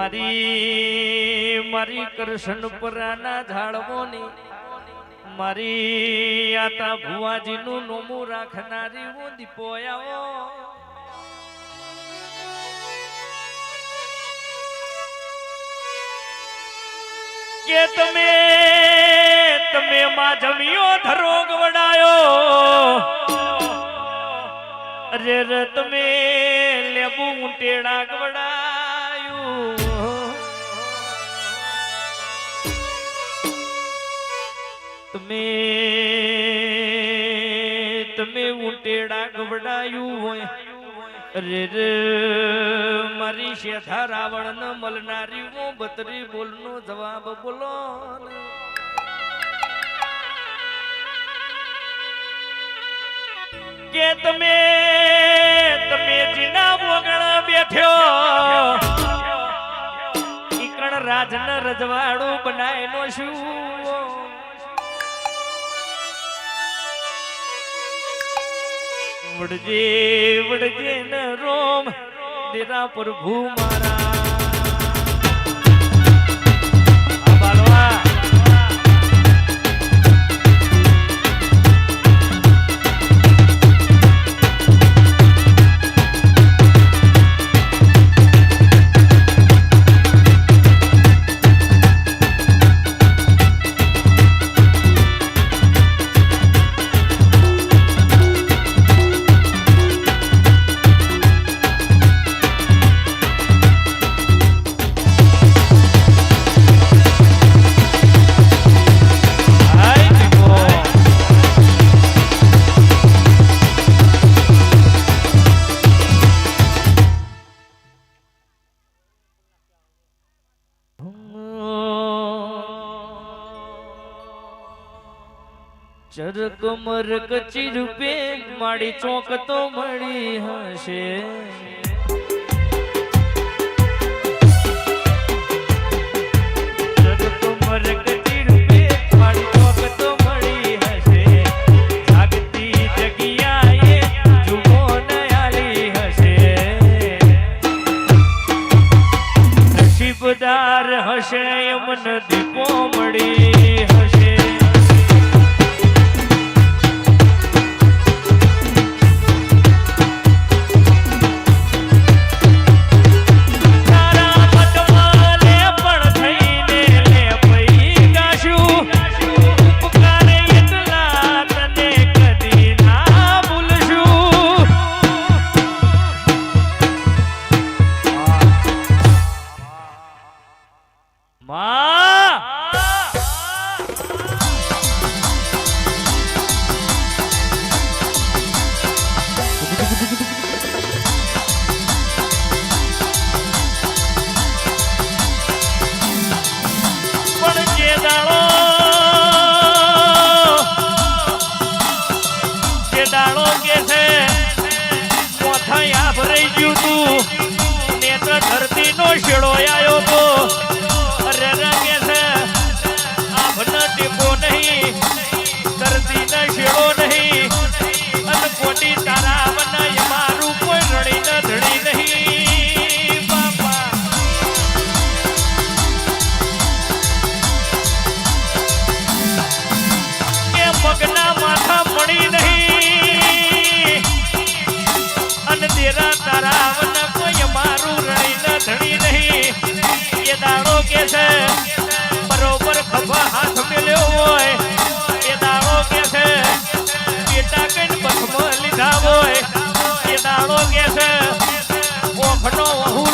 મારી મારી કરશનપરાના ઝાડવોની મારી આતા ભુવાજીનું નોમું રાખનારી હું દીપો આવો કે તમે માં જમ્યો ધરો ગવડાયો અરે રે તમે લેબુ ઊંટેડા ગવડાયું તમે ઊંટેડા ગવડાયું હોય અરે રે મારી શેઠા રાવણ ન મલનારી હું બતરી બોલનો જવાબ બોલો કે તમે જીના બોગણ બેઠ્યો ઈકણ રાજન રજવાડું બનાયનો શું વડજે વડજે ન રોમ દેરા પ્રભુ મારા ચરક મરક ચીરૂપે માડી ચોક તો મળી હશે ચરક મરક ચીરૂપે માડી ચોક તો મળી હશે જાગતી જગ્યાએ જુઓ નયાલી હશે નસીબદાર હશે મન દીપો મળી હશે ધરતી નો શેડો આયો તો અરે રંગે છે આભન ટીપો નહીં ધરતી ન શેડો નહીં અન કોટી તારા બનાય મારું કોઈ રણી ન ધણી નહીં બાપા કે મગના માથા મળી નહીં અન દેરા તારા વન કોઈ મારું રણી ધણી નહીં એ દાડો કે છે બરોબર ખભા હાથ મેલ્યો હોય એ દાડો કે છે બેટા કઈ પથમાં લીધા હોય એ દાડો કે છે ઓખનો વહુ